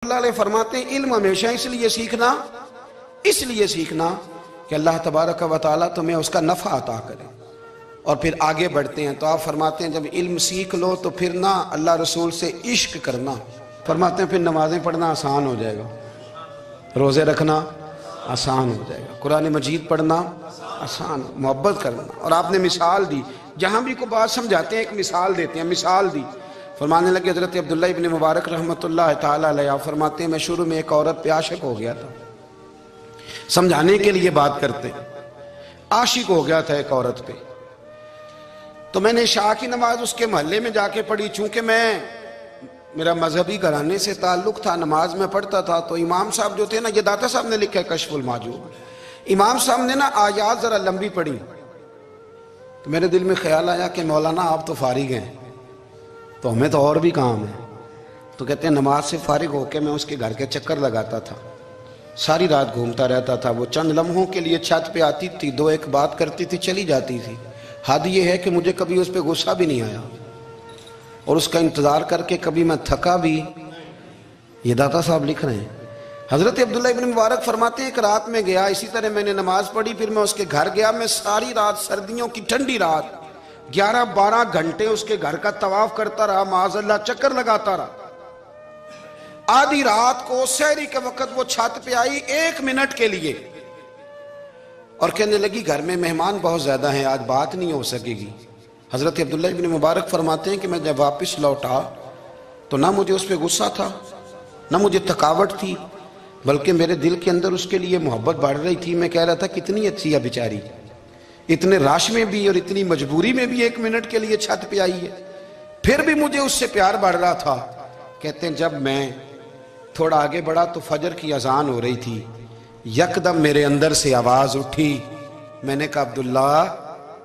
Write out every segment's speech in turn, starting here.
اللہ علیہ فرماتے ہیں علم ہمیشہ اس لیے سیکھنا کہ اللہ تبارک و تعالیٰ تمہیں اس کا نفع عطا کرے اور پھر آگے بڑھتے ہیں۔ تو آپ فرماتے ہیں جب علم سیکھ لو تو پھر نہ اللہ رسول سے عشق کرنا، فرماتے ہیں پھر نمازیں پڑھنا آسان ہو جائے گا، روزے رکھنا آسان ہو جائے گا، قرآن مجید پڑھنا آسان، محبت کرنا۔ اور آپ نے مثال دی، جہاں بھی کوئی بات سمجھاتے ہیں ایک مثال دیتے ہیں، مثال دی، فرمانے لگے حضرت عبداللہ ابن مبارک رحمۃ اللہ تعالیٰ علیہ فرماتے ہیں میں شروع میں ایک عورت پہ عاشق ہو گیا تھا، سمجھانے کے لیے بات کرتے ہیں، عاشق ہو گیا تھا ایک عورت پہ، تو میں نے عشاء کی نماز اس کے محلے میں جا کے پڑھی، چونکہ میرا مذہبی گھرانے سے تعلق تھا، نماز میں پڑھتا تھا، تو امام صاحب جو تھے نا، یہ داتا صاحب نے لکھا ہے کشف المحجوب، امام صاحب نے نا آیات ذرا لمبی پڑھی، تو میرے دل میں خیال آیا کہ مولانا آپ تو فارغ ہیں تو ہمیں تو اور بھی کام ہے، تو کہتے ہیں نماز سے فارغ ہو کے میں اس کے گھر کے چکر لگاتا تھا، ساری رات گھومتا رہتا تھا، وہ چند لمحوں کے لیے چھت پہ آتی تھی، دو ایک بات کرتی تھی، چلی جاتی تھی، حد یہ ہے کہ مجھے کبھی اس پہ غصہ بھی نہیں آیا اور اس کا انتظار کر کے کبھی میں تھکا بھی۔ یہ داتا صاحب لکھ رہے ہیں، حضرت عبداللہ ابن مبارک فرماتے ہیں ایک رات میں گیا، اسی طرح میں نے نماز پڑھی، پھر میں اس کے گھر گیا، میں ساری رات، سردیوں کی ٹھنڈی رات 11-12 گھنٹے اس کے گھر کا طواف کرتا رہا، معاذ اللہ چکر لگاتا رہا، آدھی رات کو سحری کے وقت وہ چھت پہ آئی 1 منٹ کے لیے اور کہنے لگی گھر میں مہمان بہت زیادہ ہیں، آج بات نہیں ہو سکے گی۔ حضرت عبداللہ ابن مبارک فرماتے ہیں کہ میں جب واپس لوٹا تو نہ مجھے اس پہ غصہ تھا، نہ مجھے تھکاوٹ تھی، بلکہ میرے دل کے اندر اس کے لیے محبت بڑھ رہی تھی۔ میں کہہ رہا تھا کتنی اچھی ہے بیچاری، اتنے راش میں بھی اور اتنی مجبوری میں بھی 1 منٹ کے لیے چھت پہ آئی ہے، پھر بھی مجھے اس سے پیار بڑھ رہا تھا۔ کہتے ہیں جب میں تھوڑا آگے بڑھا تو فجر کی اذان ہو رہی تھی، یکدم میرے اندر سے آواز اٹھی، میں نے کہا عبداللہ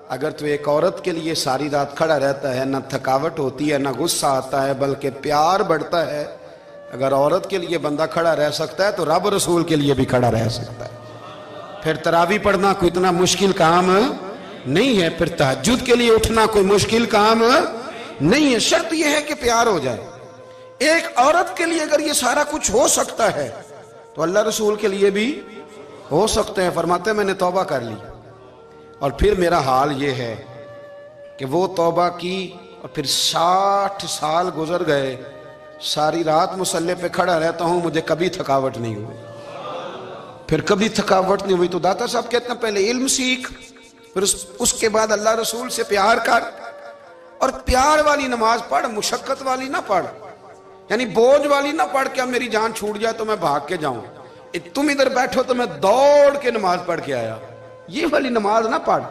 اگر تو ایک عورت کے لیے ساری رات کھڑا رہتا ہے، نہ تھکاوٹ ہوتی ہے، نہ غصہ آتا ہے، بلکہ پیار بڑھتا ہے، اگر عورت کے لیے بندہ کھڑا رہ سکتا ہے تو رب رسول کے لیے بھی کھڑا رہ سکتا ہے۔ پھر تراویح پڑھنا کوئی اتنا مشکل کام نہیں ہے، پھر تہجد کے لیے اٹھنا کوئی مشکل کام نہیں ہے، شرط یہ ہے کہ پیار ہو جائے۔ ایک عورت کے لیے اگر یہ سارا کچھ ہو سکتا ہے تو اللہ رسول کے لیے بھی ہو سکتے ہیں۔ فرماتے ہیں میں نے توبہ کر لی اور پھر میرا حال یہ ہے کہ وہ توبہ کی اور پھر 60 سال گزر گئے، ساری رات مصلی پہ کھڑا رہتا ہوں، مجھے کبھی تھکاوٹ نہیں ہوئی، پھر کبھی تھکاوٹ نہیں ہوئی۔ تو داتا صاحب کہتے ہیں پہلے علم سیکھ، پھر اس کے بعد اللہ رسول سے پیار کر، اور پیار والی نماز پڑھ، مشقت والی نہ پڑھ، یعنی بوجھ والی نہ پڑھ کہ اب میری جان چھوٹ جائے تو میں بھاگ کے جاؤں، تم ادھر بیٹھو تو میں دوڑ کے نماز پڑھ کے آیا، یہ والی نماز نہ پڑھ۔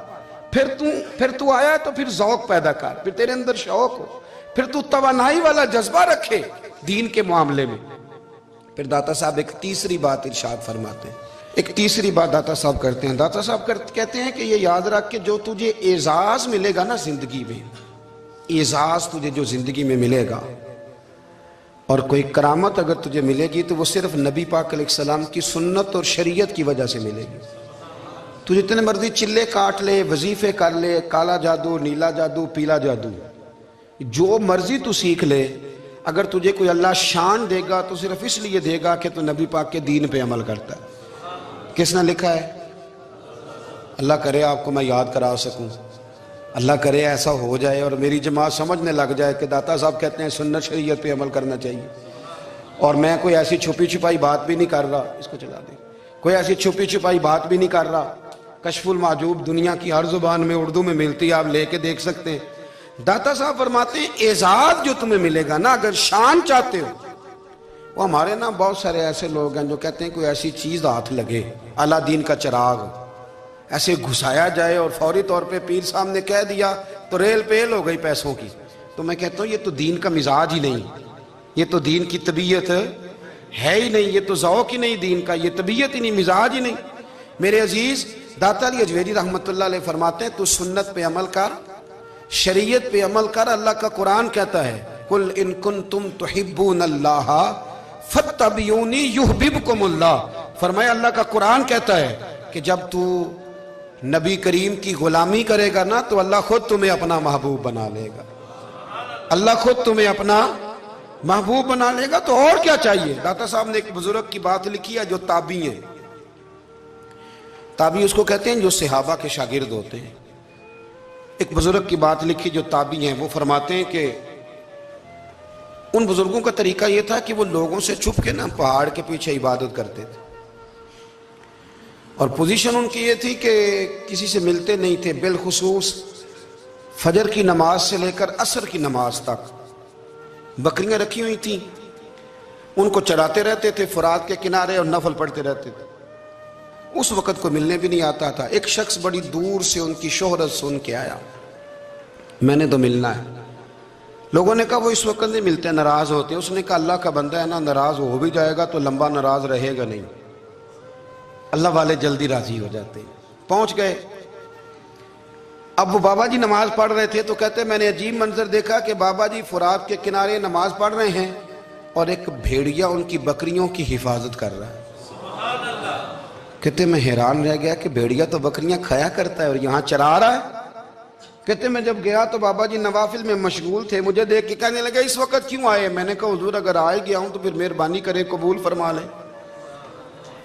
پھر تو آیا تو پھر ذوق پیدا کر، پھر تیرے اندر شوق ہو، پھر تو توانائی والا جذبہ رکھے دین کے معاملے میں۔ پھر داتا صاحب ایک تیسری بات ارشاد فرماتے ہیں، ایک تیسری بات داتا صاحب کرتے ہیں، داتا صاحب کہتے ہیں کہ یہ یاد رکھ کہ جو تجھے اعزاز ملے گا نا زندگی میں، اعزاز تجھے جو زندگی میں ملے گا اور کوئی کرامت اگر تجھے ملے گی تو وہ صرف نبی پاک علیہ السلام کی سنت اور شریعت کی وجہ سے ملے گی۔ تو جتنے مرضی چلے کاٹ لے، وظیفے کر لے، کالا جادو، نیلا جادو، پیلا جادو، جو مرضی تو سیکھ لے، اگر تجھے کوئی اللہ شان دے گا تو صرف اس لیے دے گا کہ تو نبی پاک کے دین پہ عمل کرتا ہے۔ کس نے لکھا ہے؟ اللہ کرے آپ کو میں یاد کرا سکوں، اللہ کرے ایسا ہو جائے اور میری جماعت سمجھنے لگ جائے کہ داتا صاحب کہتے ہیں سنت شریعت پہ عمل کرنا چاہیے، اور میں کوئی ایسی چھپی چھپائی بات بھی نہیں کر رہا، اس کو چلا دیں، کوئی ایسی چھپی چھپائی بات بھی نہیں کر رہا۔ کشف المحجوب دنیا کی ہر زبان میں اردو میں ملتی ہے، آپ لے کے دیکھ سکتے ہیں۔ داتا صاحب فرماتے ہیں اعزاز جو تمہیں ملے گا نا، اگر شان چاہتے ہو، وہ ہمارے نا بہت سارے ایسے لوگ ہیں جو کہتے ہیں کوئی ایسی چیز ہاتھ لگے، اعلیٰ دین کا چراغ ایسے گھسایا جائے اور فوری طور پہ پیر صاحب نے کہہ دیا تو ریل پیل ہو گئی پیسوں کی، تو میں کہتا ہوں یہ تو دین کا مزاج ہی نہیں، یہ تو دین کی طبیعت ہے ہی نہیں، یہ تو ذوق ہی نہیں دین کا، یہ طبیعت ہی نہیں، مزاج ہی نہیں۔ میرے عزیز داتا علی اجویری رحمۃ اللہ علیہ فرماتے ہیں تو سنت پہ عمل کر، شریعت پہ عمل کر۔ اللہ کا قرآن کہتا ہے قُلْ إِن كُنْتُمْ تُحِبُّونَ اللَّهَ فَاتَّبِعُونِي يُحْبِبْكُمُ اللَّهُ۔ فرمایا اللہ کا قرآن کہتا ہے کہ جب تو نبی کریم کی غلامی کرے گا نا تو اللہ خود تمہیں اپنا محبوب بنا لے گا، اللہ خود تمہیں اپنا محبوب بنا لے گا تو اور کیا چاہیے. داتا صاحب نے ایک بزرگ کی بات لکھی ہے جو تابعی ہیں. تابعی اس کو کہتے ہیں جو صحابہ کے شاگرد ہوتے ہیں. ایک بزرگ کی بات لکھی جو تابعی ہیں. وہ فرماتے ہیں کہ ان بزرگوں کا طریقہ یہ تھا کہ وہ لوگوں سے چھپ کے نا پہاڑ کے پیچھے عبادت کرتے تھے. اور پوزیشن ان کی یہ تھی کہ کسی سے ملتے نہیں تھے. بالخصوص فجر کی نماز سے لے کر عصر کی نماز تک بکریاں رکھی ہوئی تھیں. ان کو چراتے رہتے تھے فرات کے کنارے اور نفل پڑھتے رہتے تھے. اس وقت کو ملنے بھی نہیں آتا تھا. ایک شخص بڑی دور سے ان کی شہرت سن کے آیا, میں نے تو ملنا ہے. لوگوں نے کہا وہ اس وقت نہیں ملتے, ناراض ہوتے. اس نے کہا اللہ کا بندہ ہے نا, ناراض ہو بھی جائے گا تو لمبا ناراض رہے گا نہیں. اللہ والے جلدی راضی ہو جاتے ہیں. پہنچ گئے. اب وہ بابا جی نماز پڑھ رہے تھے تو کہتے میں نے عجیب منظر دیکھا کہ بابا جی فرات کے کنارے نماز پڑھ رہے ہیں اور ایک بھیڑیا ان کی بکریوں کی حفاظت کر رہا ہے. کہتے میں حیران رہ گیا کہ بھیڑیا تو بکریاں کھایا کرتا ہے اور یہاں چرا رہا ہے. کہتے میں جب گیا تو بابا جی نوافل میں مشغول تھے. مجھے دیکھ کے کہنے لگا اس وقت کیوں آئے؟ میں نے کہا حضور اگر آئے گیا ہوں تو پھر مہربانی کرے قبول فرما لیں.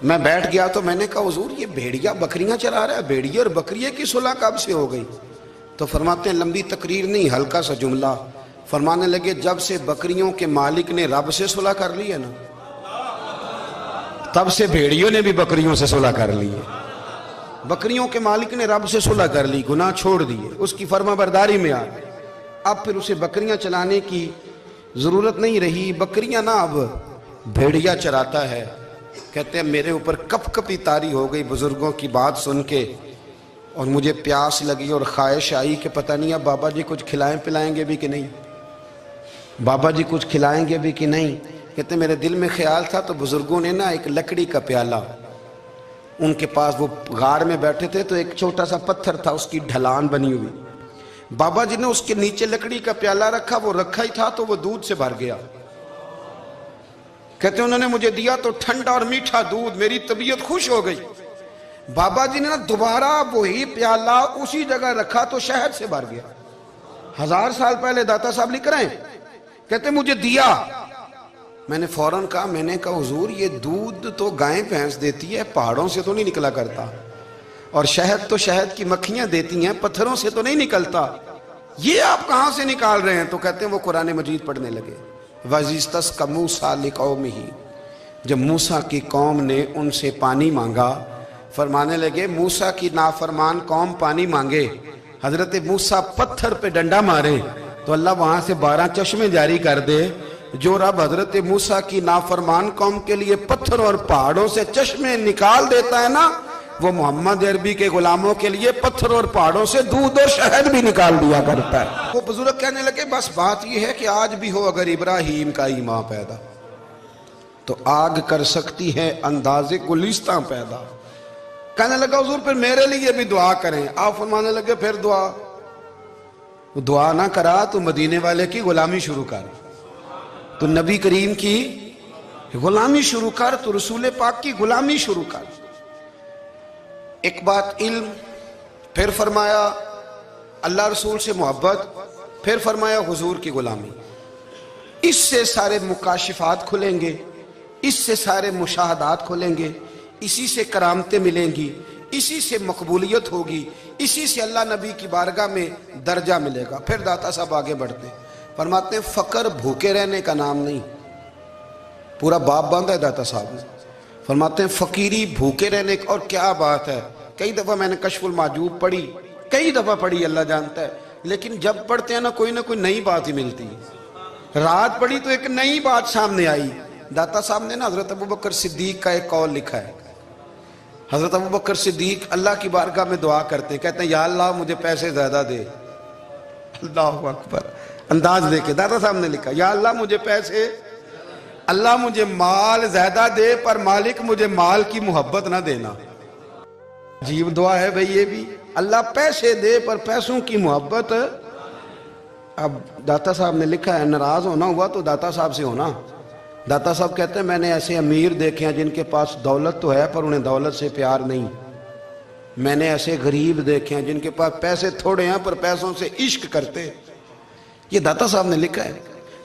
میں بیٹھ گیا تو میں نے کہا حضور یہ بھیڑیا بکریاں چرا رہا ہے, بھیڑیا اور بکریے کی صلح کب سے ہو گئی؟ تو فرماتے ہیں لمبی تقریر نہیں, ہلکا سا جملہ. فرمانے لگے جب سے بکریوں کے مالک نے رب سے صلح کر لی ہے نا, تب سے بھیڑیوں نے بھی بکریوں سے صلح کر لی ہے. بکریوں کے مالک نے رب سے صلح کر لی, گناہ چھوڑ دیے, اس کی فرما برداری میں آ گئے. اب پھر اسے بکریاں چلانے کی ضرورت نہیں رہی. بکریاں نا اب بھیڑیا چراتا ہے. کہتے ہیں میرے اوپر کپ کپی طاری ہو گئی بزرگوں کی بات سن کے, اور مجھے پیاس لگی اور خواہش آئی کہ پتہ نہیں اب بابا جی کچھ کھلائیں پلائیں گے بھی کہ نہیں, بابا جی کچھ کھلائیں گے بھی کہ نہیں. کہتے میرے دل میں خیال تھا تو بزرگوں نے نا ایک لکڑی کا پیالہ, ان کے پاس وہ غار میں بیٹھے تھے تو ایک چھوٹا سا پتھر تھا, اس کی ڈھلان بنی ہوئی. بابا جی نے اس کے نیچے لکڑی کا پیالہ رکھا, وہ رکھا ہی تھا تو وہ دودھ سے بھر گیا. کہتے انہوں نے مجھے دیا تو ٹھنڈا اور میٹھا دودھ, میری طبیعت خوش ہو گئی. بابا جی نے نا دوبارہ وہی پیالہ اسی جگہ رکھا تو شہد سے بھر گیا. 1000 سال پہلے داتا صاحب لکھ رہے ہیں. کہتے مجھے دیا. میں نے فوراً کہا, میں نے کہا حضور یہ دودھ تو گائیں بھینس دیتی ہے, پہاڑوں سے تو نہیں نکلا کرتا, اور شہد تو شہد کی مکھیاں دیتی ہیں, پتھروں سے تو نہیں نکلتا, یہ آپ کہاں سے نکال رہے ہیں؟ تو کہتے ہیں وہ قرآن مجید پڑھنے لگے. وَإِذِ اسْتَسْقَى مُوسَىٰ لِقَوْمِهِ, جب موسیٰ کی قوم نے ان سے پانی مانگا, فرمانے لگے موسیٰ کی نافرمان قوم پانی مانگے, حضرت موسیٰ پتھر پہ ڈنڈا مارے تو اللہ وہاں سے 12 چشمے جاری کر دے. جو رب حضرت موسیٰ کی نافرمان قوم کے لیے پتھر اور پہاڑوں سے چشمے نکال دیتا ہے نا, وہ محمد عربی کے غلاموں کے لیے پتھر اور پہاڑوں سے دودھ اور شہد بھی نکال دیا کرتا ہے. وہ بزرگ کہنے لگے بس بات یہ ہے کہ آج بھی ہو اگر ابراہیم کا ایمان پیدا تو آگ کر سکتی ہے انداز گلستاں پیدا. کہنے لگا حضور پھر میرے لیے بھی دعا کریں. آپ فرمانے لگے پھر دعا نہ کرا تو مدینے والے کی غلامی شروع کر, تو نبی کریم کی غلامی شروع کر, تو رسول پاک کی غلامی شروع کر. ایک بات علم, پھر فرمایا اللہ رسول سے محبت, پھر فرمایا حضور کی غلامی. اس سے سارے مکاشفات کھلیں گے, اس سے سارے مشاہدات کھلیں گے, اسی سے کرامتیں ملیں گی, اسی سے مقبولیت ہوگی, اسی سے اللہ نبی کی بارگاہ میں درجہ ملے گا. پھر داتا صاحب آگے بڑھتے ہیں, فرماتے ہیں فقر بھوکے رہنے کا نام نہیں. پورا باب باندھا ہے داتا صاحب نے. فرماتے ہیں فقیری بھوکے رہنے کا, اور کیا بات ہے. کئی دفعہ میں نے کشف المحجوب پڑھی, کئی دفعہ پڑھی, اللہ جانتا ہے, لیکن جب پڑھتے ہیں نا کوئی نہ کوئی نئی بات ہی ملتی ہے. رات پڑھی تو ایک نئی بات سامنے آئی. داتا صاحب نے نا حضرت ابوبکر صدیق کا ایک قول لکھا ہے. حضرت ابوبکر صدیق اللہ کی بارگاہ میں دعا کرتے ہیں, کہتے ہیں یا اللہ مجھے پیسے زیادہ دے. اللہ اکبر, انداز دیکھے داتا صاحب نے لکھا یا اللہ مجھے پیسے, اللہ مجھے مال زیادہ دے پر مالک مجھے مال کی محبت نہ دینا. عجیب دعا ہے بھئی یہ بھی, اللہ پیسے دے پر پیسوں کی محبت. اب داتا صاحب نے لکھا ہے ناراض ہونا ہوا تو داتا صاحب سے ہونا. داتا صاحب کہتے ہیں میں نے ایسے امیر دیکھے ہیں جن کے پاس دولت تو ہے پر انہیں دولت سے پیار نہیں. میں نے ایسے غریب دیکھے ہیں جن کے پاس پیسے تھوڑے ہیں پر پیسوں سے عشق کرتے. یہ داتا صاحب نے لکھا ہے.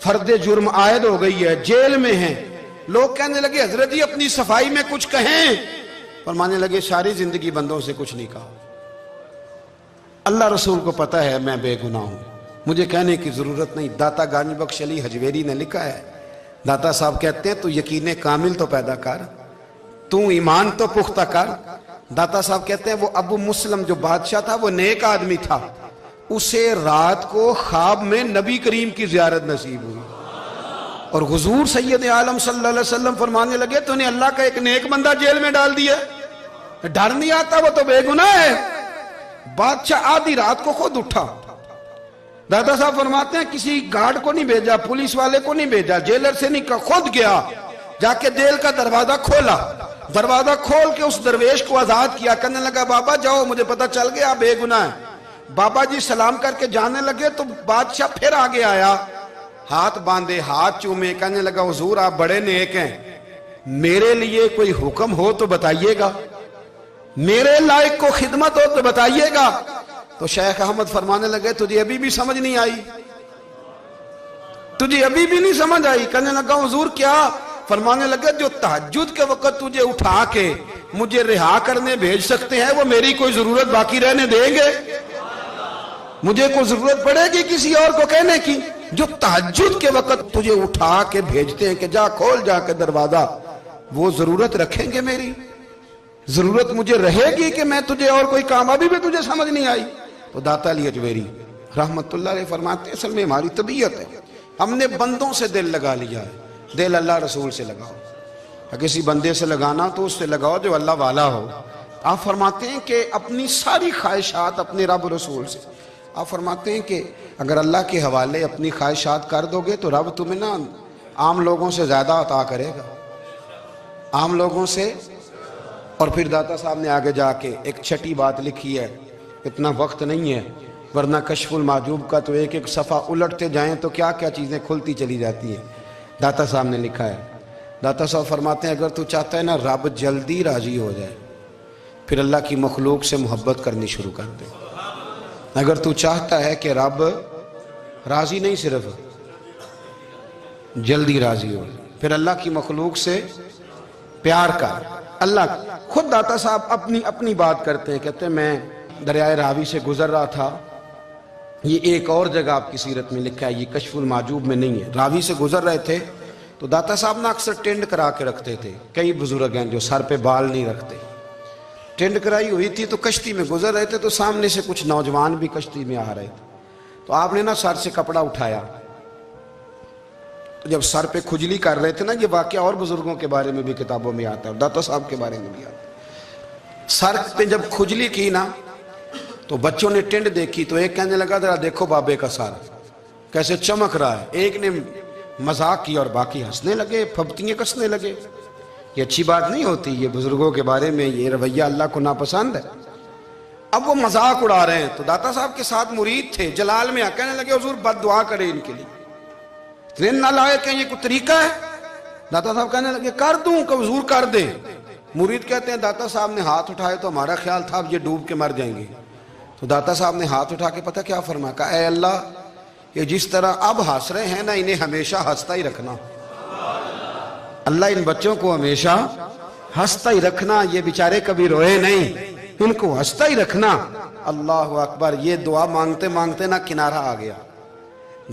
فرد جرم عائد ہو گئی ہے، جیل میں ہیں. لوگ کہنے لگے حضرت جی اپنی صفائی میں کچھ کہیں. فرمانے لگے ساری زندگی بندوں سے کچھ نہیں کہا، اللہ رسول کو پتا ہے میں بے گناہ ہوں، مجھے کہنے کی ضرورت نہیں. داتا گانج بخش علی حجویری نے لکھا ہے، داتا صاحب کہتے ہیں تو یقین کامل تو پیدا کر، تو ایمان تو پختہ کر. داتا صاحب کہتے ہیں وہ ابو مسلم جو بادشاہ تھا وہ نیک آدمی تھا، اسے رات کو خواب میں نبی کریم کی زیارت نصیب ہوئی اور حضور سید عالم صلی اللہ علیہ وسلم فرمانے لگے تو نے اللہ کا ایک نیک بندہ جیل میں ڈال دیا، ڈر نہیں آتا، وہ تو بے گناہ ہے. بادشاہ آدھی رات کو خود اٹھا. دادا صاحب فرماتے ہیں کسی گارڈ کو نہیں بھیجا، پولیس والے کو نہیں بھیجا، جیلر سے نہیں کہا، خود گیا، جا کے جیل کا دروازہ کھولا، دروازہ کھول کے اس درویش کو آزاد کیا. کہنے لگا بابا جاؤ، مجھے پتا چل گیا بے گناہ ہے. بابا جی سلام کر کے جانے لگے تو بادشاہ پھر آگے آیا، ہاتھ باندھے، ہاتھ چومے، کہنے لگا حضور آپ بڑے نیک ہیں، میرے لیے کوئی حکم ہو تو بتائیے گا، میرے لائق کو خدمت ہو تو بتائیے گا. تو شیخ احمد فرمانے لگے تجھے ابھی بھی سمجھ نہیں آئی، تجھے ابھی بھی نہیں سمجھ آئی. کہنے لگا حضور کیا؟ فرمانے لگے جو تہجد کے وقت تجھے اٹھا کے مجھے رہا کرنے بھیج سکتے ہیں وہ میری کوئی ضرورت باقی رہنے دیں گے؟ مجھے کوئی ضرورت پڑے گی کسی اور کو کہنے کی؟ جو تہجد کے وقت تجھے اٹھا کے بھیجتے ہیں کہ جا کھول جا کے دروازہ، وہ ضرورت رکھیں گے میری؟ ضرورت مجھے رہے گی کہ میں تجھے اور کوئی کام؟ ابھی بھی تجھے سمجھ نہیں آئی؟ تو داتا علی حجویری رحمت اللہ علیہ فرماتے ہیں اصل میں ہماری طبیعت ہے، ہم نے بندوں سے دل لگا لیا ہے. دل اللہ رسول سے لگاؤ، کسی بندے سے لگانا تو اس سے لگاؤ جو اللہ والا ہو. آپ فرماتے ہیں کہ اپنی ساری خواہشات اپنے رب رسول سے، آپ فرماتے ہیں کہ اگر اللہ کے حوالے اپنی خواہشات کر دو گے تو رب تمہیں نا عام لوگوں سے زیادہ عطا کرے گا، عام لوگوں سے. اور پھر داتا صاحب نے آگے جا کے ایک چھٹی بات لکھی ہے، اتنا وقت نہیں ہے ورنہ کشف المحجوب کا تو ایک ایک صفحہ الٹتے جائیں تو کیا کیا چیزیں کھلتی چلی جاتی ہیں. داتا صاحب نے لکھا ہے، داتا صاحب فرماتے ہیں اگر تو چاہتا ہے نا رب جلدی راضی ہو جائے پھر اللہ کی مخلوق سے محبت کرنی شروع کر دے. اگر تو چاہتا ہے کہ رب راضی نہیں صرف جلدی راضی ہو پھر اللہ کی مخلوق سے پیار کر. اللہ خود داتا صاحب اپنی بات کرتے ہیں، کہتے ہیں میں دریائے راوی سے گزر رہا تھا، یہ ایک اور جگہ آپ کی سیرت میں لکھا ہے، یہ کشف المحجوب میں نہیں ہے. راوی سے گزر رہے تھے تو داتا صاحب نے اکثر ٹینڈ کرا کے رکھتے تھے، کئی بزرگ ہیں جو سر پہ بال نہیں رکھتے، ٹینڈ کرائی ہوئی تھی تو کشتی میں گزر رہے تھے تو سامنے سے کچھ نوجوان بھی کشتی میں آ رہے تھے. تو آپ نے نا سر سے کپڑا اٹھایا، تو جب سر پہ کھجلی کر رہے تھے نا، یہ واقعہ اور بزرگوں کے بارے میں بھی کتابوں میں آتا ہے، داتا صاحب کے بارے میں بھی آتا ہے. سر پہ جب کھجلی کی نا تو بچوں نے ٹینڈ دیکھی تو ایک کہنے لگا ذرا دیکھو بابے کا سر کیسے چمک رہا ہے. ایک نے مذاق کی اور باقی ہنسنے لگے، پھپتیاں کسنے لگے. یہ اچھی بات نہیں ہوتی، یہ بزرگوں کے بارے میں یہ رویہ اللہ کو ناپسند ہے. اب وہ مذاق اڑا رہے ہیں تو داتا صاحب کے ساتھ مرید تھے جلال میں، کہنے لگے حضور بد دعا کرے ان کے لیے، اتنے نالائق ہیں، یہ کوئی طریقہ ہے؟ داتا صاحب کہنے لگے کر دوں کہ حضور کر دیں. مرید کہتے ہیں داتا صاحب نے ہاتھ اٹھائے تو ہمارا خیال تھا اب یہ ڈوب کے مر جائیں گے. تو داتا صاحب نے ہاتھ اٹھا کے پتہ کیا فرمایا؟ کہا اے اللہ یہ جس طرح اب ہنس رہے ہیں نا انہیں ہمیشہ ہنستا ہی رکھنا. اللہ ان بچوں کو ہمیشہ ہنستا ہی رکھنا، یہ بیچارے کبھی روئے نہیں، ان کو ہنستا ہی رکھنا. اللہ اکبر. یہ دعا مانگتے مانگتے نا کنارہ آ گیا.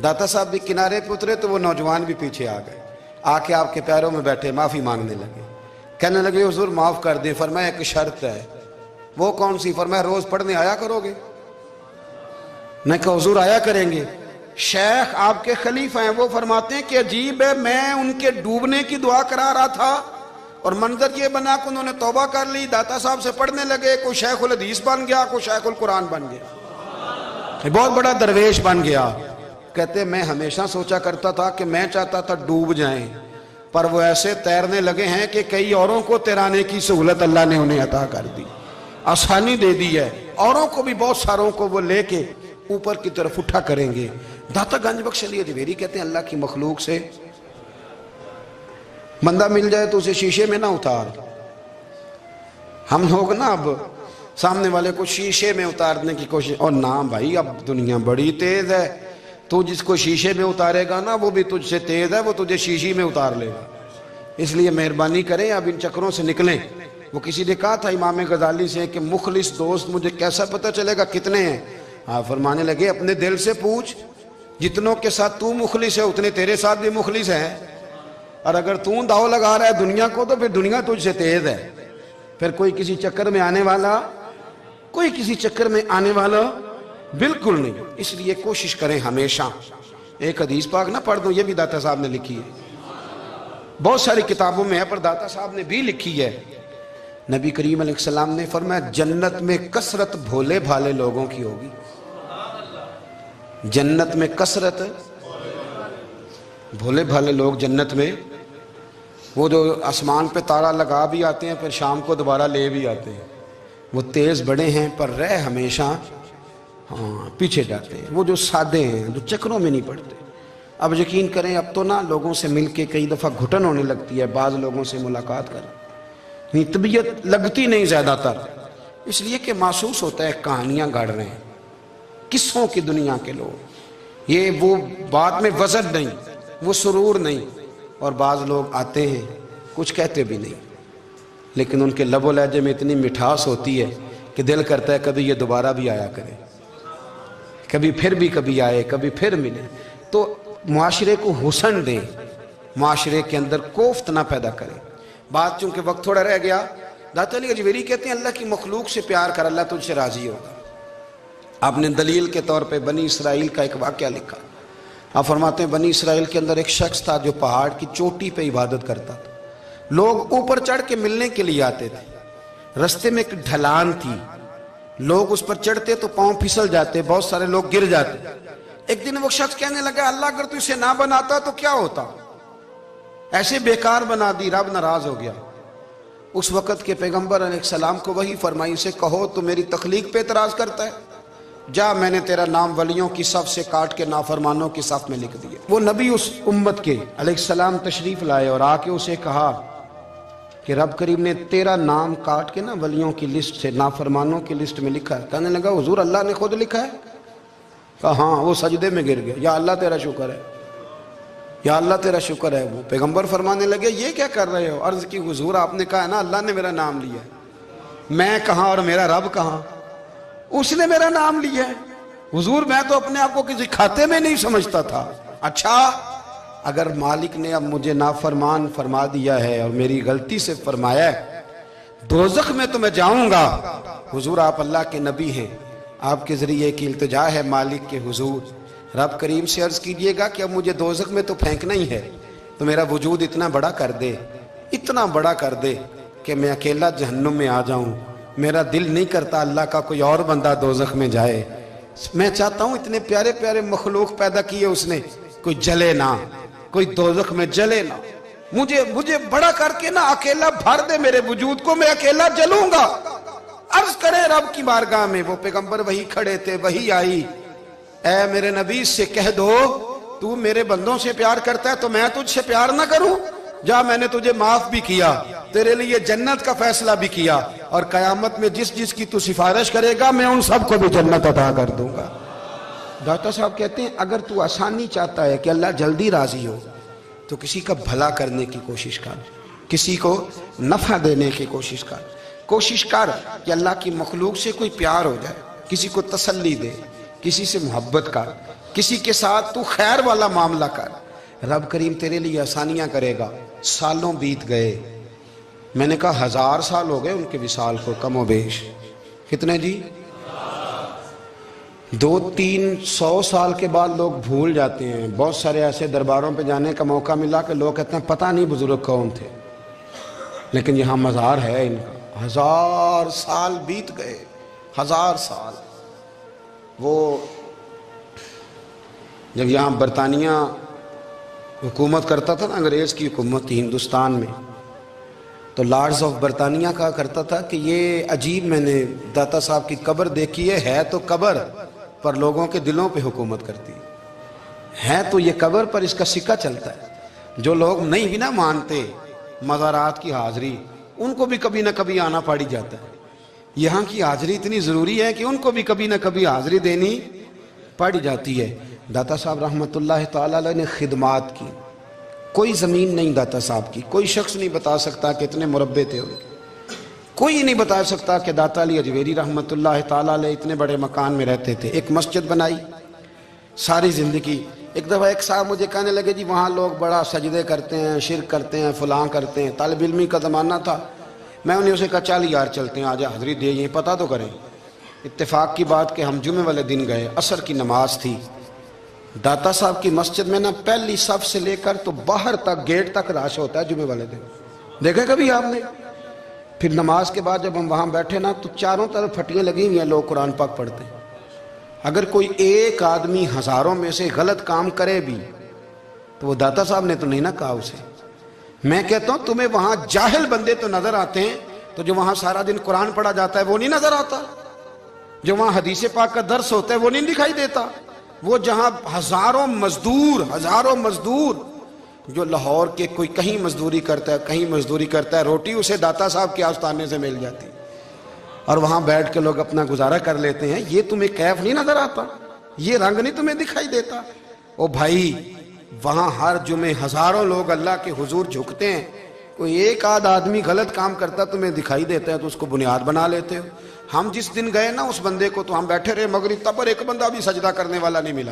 داتا صاحب بھی کنارے پہ اترے تو وہ نوجوان بھی پیچھے آ گئے، آ کے آپ کے پیروں میں بیٹھے معافی مانگنے لگے. کہنے لگے حضور معاف کر دیں. فرمایا ایک شرط ہے. وہ کون سی؟ فرمایا روز پڑھنے آیا کرو گے؟ میں کہا حضور آیا کریں گے. شیخ آپ کے خلیفہ ہیں، وہ فرماتے ہیں کہ عجیب ہے، میں ان کے ڈوبنے کی دعا کرا رہا تھا اور منظر یہ بنا کہ انہوں نے توبہ کر لی، داتا صاحب سے پڑھنے لگے، کوئی شیخ الحدیث بن گیا، کوئی شیخ القرآن بن گیا، بہت بڑا درویش بن گیا. کہتے میں ہمیشہ سوچا کرتا تھا کہ میں چاہتا تھا ڈوب جائیں، پر وہ ایسے تیرنے لگے ہیں کہ کئی اوروں کو تیرانے کی سہولت اللہ نے انہیں عطا کر دی، آسانی دے دی ہے. اوروں کو بھی بہت ساروں کو وہ لے کے اوپر کی طرف اٹھا کریں گے. داتا گنج بخش علی حجویری کہتے ہیں اللہ کی مخلوق سے بندہ مل جائے تو اسے شیشے میں نہ اتار. ہم لوگ نا اب سامنے والے کو شیشے میں اتارنے کی کوشش، اور نہ بھائی اب دنیا بڑی تیز ہے، تو جس کو شیشے میں اتارے گا نا وہ بھی تجھ سے تیز ہے، وہ تجھے شیشی میں اتار لے گا. اس لیے مہربانی کریں اب ان چکروں سے نکلیں. وہ کسی نے کہا تھا امام غزالی سے کہ مخلص دوست مجھے کیسا پتہ چلے گا کتنے ہیں؟ فرمانے لگے اپنے دل سے پوچھ، جتنوں کے ساتھ تو مخلص ہے اتنے تیرے ساتھ بھی مخلص ہیں. اور اگر تو داؤ لگا رہا ہے دنیا کو تو پھر دنیا تجھ سے تیز ہے. پھر کوئی کسی چکر میں آنے والا بالکل نہیں. اس لیے کوشش کریں ہمیشہ. ایک حدیث پاک نہ پڑھ دوں، یہ بھی داتا صاحب نے لکھی ہے، بہت ساری کتابوں میں ہے پر داتا صاحب نے بھی لکھی ہے. نبی کریم علیہ السلام نے فرمایا جنت میں کثرت بھولے بھالے لوگوں کی ہوگی. جنت میں کثرت بھولے بھالے لوگ جنت میں، وہ جو آسمان پہ تارا لگا بھی آتے ہیں پھر شام کو دوبارہ لے بھی آتے ہیں. وہ تیز بڑے ہیں پر رہ ہمیشہ پیچھے جاتے ہیں. وہ جو سادے ہیں جو چکروں میں نہیں پڑتے. اب یقین کریں اب تو نا لوگوں سے مل کے کئی دفعہ گھٹن ہونے لگتی ہے. بعض لوگوں سے ملاقات کر طبیعت لگتی نہیں زیادہ تر، اس لیے کہ محسوس ہوتا ہے کہانیاں گڑھ رہے ہیں، قصوں کی دنیا کے لوگ. یہ وہ بات میں وزن نہیں، وہ سرور نہیں. اور بعض لوگ آتے ہیں کچھ کہتے بھی نہیں، لیکن ان کے لب و لہجے میں اتنی مٹھاس ہوتی ہے کہ دل کرتا ہے کبھی یہ دوبارہ بھی آیا کرے، کبھی آئے، کبھی پھر ملے. تو معاشرے کو حسن دیں، معاشرے کے اندر کوفت نہ پیدا کریں. بات چونکہ وقت تھوڑا رہ گیا، داتا علی اجویری کہتے ہیں اللہ کی مخلوق سے پیار کر، اللہ تجھ سے راضی ہوگا. آپ نے دلیل کے طور پہ بنی اسرائیل کا ایک واقعہ لکھا. آپ فرماتے ہیں بنی اسرائیل کے اندر ایک شخص تھا جو پہاڑ کی چوٹی پہ عبادت کرتا تھا. لوگ اوپر چڑھ کے ملنے کے لیے آتے تھے. رستے میں ایک ڈھلان تھی، لوگ اس پر چڑھتے تو پاؤں پھسل جاتے، بہت سارے لوگ گر جاتے. ایک دن وہ شخص کہنے لگا اللہ اگر تو اسے نہ بناتا تو کیا ہوتا، ایسے بیکار بنا دی. رب ناراض ہو گیا. اس وقت کے پیغمبر علیہ السلام کو وہی فرمائی سے کہو تو میری تخلیق پہ اعتراض کرتا ہے، جا میں نے تیرا نام ولیوں کی صف سے کاٹ کے نافرمانوں کی صف میں لکھ دیا. وہ نبی اس امت کے علیہ السلام تشریف لائے اور آ کے اسے کہا کہ رب کریم نے تیرا نام کاٹ کے نا ولیوں کی لسٹ سے نافرمانوں کی لسٹ میں لکھا ہے. کہنے لگا حضور اللہ نے خود لکھا ہے؟ کہا ہاں. وہ سجدے میں گر گیا، یا اللہ تیرا شکر ہے، یا اللہ تیرا شکر ہے. وہ پیغمبر فرمانے لگے یہ کیا کر رہے ہو؟ عرض کی حضور آپ نے کہا ہے نا اللہ نے میرا نام لیا ہے، میں کہاں اور میرا رب کہاں؟ اس نے میرا نام لیا ہے. حضور میں تو اپنے آپ کو کسی کھاتے میں نہیں سمجھتا تھا. اچھا اگر مالک نے اب مجھے نافرمان فرما دیا ہے اور میری غلطی سے فرمایا ہے دوزخ میں تو میں جاؤں گا. حضور آپ اللہ کے نبی ہیں، آپ کے ذریعے کی التجا ہے مالک کے حضور، رب کریم سے عرض کیجئے گا کہ اب مجھے دوزخ میں تو پھینکنا ہی ہے تو میرا وجود اتنا بڑا کر دے، اتنا بڑا کر دے کہ میں اکیلا جہنم میں آ جاؤں. میرا دل نہیں کرتا اللہ کا کوئی اور بندہ دوزخ میں جائے. میں چاہتا ہوں اتنے پیارے پیارے مخلوق پیدا کیے اس نے، کوئی جلے نہ، کوئی دوزخ میں جلے نہ. مجھے بڑا کر کے نہ اکیلا بھر دے میرے وجود کو، میں اکیلا جلوں گا. عرض کرے رب کی بارگاہ میں. وہ پیغمبر وہی کھڑے تھے، وہی آئی. اے میرے نبی سے کہہ دو تو میرے بندوں سے پیار کرتا ہے تو میں تجھ سے پیار نہ کروں؟ جا میں نے تجھے معاف بھی کیا، تیرے لیے جنت کا فیصلہ بھی کیا، اور قیامت میں جس کی تو سفارش کرے گا میں ان سب کو بھی جنت عطا کر دوں گا. ڈاکٹر صاحب کہتے ہیں اگر تو آسانی چاہتا ہے کہ اللہ جلدی راضی ہو تو کسی کا بھلا کرنے کی کوشش کر، کسی کو نفع دینے کی کوشش کر. کوشش کر کہ اللہ کی مخلوق سے کوئی پیار ہو جائے، کسی کو تسلی دے، کسی سے محبت کر، کسی کے ساتھ تو خیر والا معاملہ کر. رب کریم تیرے لیے آسانیاں کرے گا. سالوں بیت گئے، میں نے کہا 1000 سال ہو گئے ان کے وصال کو کم و بیش. کتنے جی؟ 200-300 سال کے بعد لوگ بھول جاتے ہیں. بہت سارے ایسے درباروں پہ جانے کا موقع ملا کہ لوگ کہتے ہیں پتہ نہیں بزرگ کون تھے، لیکن یہاں مزار ہے ان کا. 1000 سال بیت گئے، 1000 سال. وہ جب یہاں برطانیہ حکومت کرتا تھا نا، انگریز کی حکومت تھی ہندوستان میں، تو لارڈز آف برطانیہ کہا کرتا تھا کہ یہ عجیب، میں نے داتا صاحب کی قبر دیکھی ہے تو قبر پر لوگوں کے دلوں پہ حکومت کرتی ہے تو یہ قبر پر اس کا سکہ چلتا ہے. جو لوگ نہیں بھی نہ مانتے مزارات کی حاضری، ان کو بھی کبھی نہ کبھی آنا پڑ جاتا ہے. یہاں کی حاضری اتنی ضروری ہے کہ ان کو بھی کبھی نہ کبھی حاضری دینی پڑ جاتی ہے. داتا صاحب رحمۃ اللہ تعالیٰ علیہ نے خدمات کی، کوئی زمین نہیں داتا صاحب کی، کوئی شخص نہیں بتا سکتا کہ اتنے مربع تھے ان کے، کوئی نہیں بتا سکتا کہ داتا علی اجویری رحمۃ اللہ تعالیٰ علیہ اتنے بڑے مکان میں رہتے تھے۔ ایک مسجد بنائی ساری زندگی۔ ایک دفعہ ایک صاحب مجھے کہنے لگے جی وہاں لوگ بڑا سجدے کرتے ہیں، شرک کرتے ہیں، فلاں کرتے ہیں، طالب علمی کا زمانہ تھا۔ میں انہیں اسے کہا چل یار چلتے ہیں، آجا حضری دے یہ پتہ تو کریں۔ اتفاق کی بات کہ ہم جمعے والے دن گئے، عصر کی نماز تھی، داتا صاحب کی مسجد میں نا پہلی صف سے لے کر تو باہر تک گیٹ تک رش ہوتا ہے جمعے والے دن، دیکھیں کبھی آپ نے؟ پھر نماز کے بعد جب ہم وہاں بیٹھے نا تو چاروں طرف پھٹیاں لگی ہوئی ہیں، لوگ قرآن پاک پڑھتے ہیں۔ اگر کوئی ایک آدمی ہزاروں میں سے غلط کام کرے بھی تو وہ داتا صاحب نے تو نہیں نہ کہا اسے۔ میں کہتا ہوں تمہیں وہاں جاہل بندے تو نظر آتے ہیں، تو جو وہاں سارا دن قرآن پڑھا جاتا ہے وہ نہیں نظر آتا؟ جو وہاں حدیث پاک کا درس ہوتا ہے وہ نہیں دکھائی دیتا؟ وہ جہاں ہزاروں مزدور جو لاہور کے کوئی کہیں مزدوری کرتا ہے، کہیں مزدوری کرتا ہے، روٹی اسے داتا صاحب کے آستانے سے مل جاتی، اور وہاں بیٹھ کے لوگ اپنا گزارا کر لیتے ہیں۔ یہ تمہیں کیف نہیں نظر آتا؟ یہ رنگ نہیں تمہیں دکھائی دیتا؟ او بھائی، وہاں ہر جمعے ہزاروں لوگ اللہ کے حضور جھکتے ہیں، کوئی ایک آدھ آدمی غلط کام کرتا تمہیں دکھائی دیتا ہے تو اس کو بنیاد بنا لیتے ہو۔ ہم جس دن گئے نا اس بندے کو تو ہم بیٹھے رہے مغرب تب، اور ایک بندہ بھی سجدہ کرنے والا نہیں ملا۔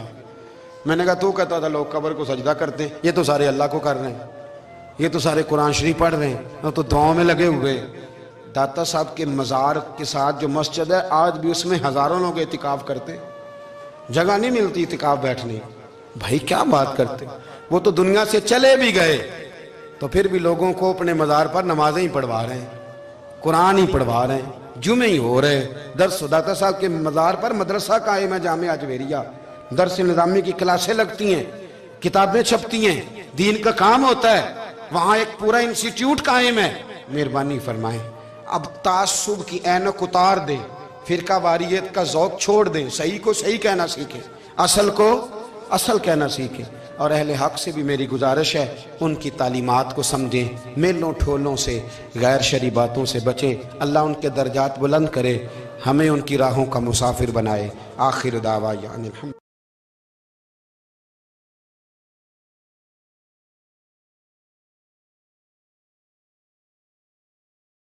میں نے کہا تو کہتا تھا لوگ قبر کو سجدہ کرتے ہیں، یہ تو سارے اللہ کو کر رہے ہیں، یہ تو سارے قرآن شریف پڑھ رہے ہیں، اور تو دعاؤں میں لگے ہوئے۔ داتا صاحب کے مزار کے ساتھ جو مسجد ہے آج بھی اس میں ہزاروں لوگ اعتکاف کرتے ہیں، جگہ نہیں ملتی اعتکاف بیٹھنے۔ بھائی کیا بات کرتے؟ وہ تو دنیا سے چلے بھی گئے تو پھر بھی لوگوں کو اپنے مزار پر نمازیں ہی پڑھوا رہے ہیں، قرآن ہی پڑھوا رہے ہیں، جمعے ہی ہو رہے ہیں، درس۔ داتا صاحب کے مزار پر مدرسہ قائم ہے، جامعہ اجویریہ، درس نظامی کی کلاسیں لگتی ہیں، کتابیں چھپتی ہیں، دین کا کام ہوتا ہے، وہاں ایک پورا انسٹیٹیوٹ قائم ہے۔ مہربانی فرمائیں اب تعصب کی اینک اتار دیں، فرقہ واریت کا ذوق چھوڑ دیں، صحیح کو صحیح کہنا سیکھیں، اصل کو اصل کہنا سیکھیں۔ اور اہل حق سے بھی میری گزارش ہے ان کی تعلیمات کو سمجھیں، میلوں ٹھولوں سے، غیر شرعی باتوں سے بچیں۔ اللہ ان کے درجات بلند کرے، ہمیں ان کی راہوں کا مسافر بنائے۔ آخر دعوانا الحمد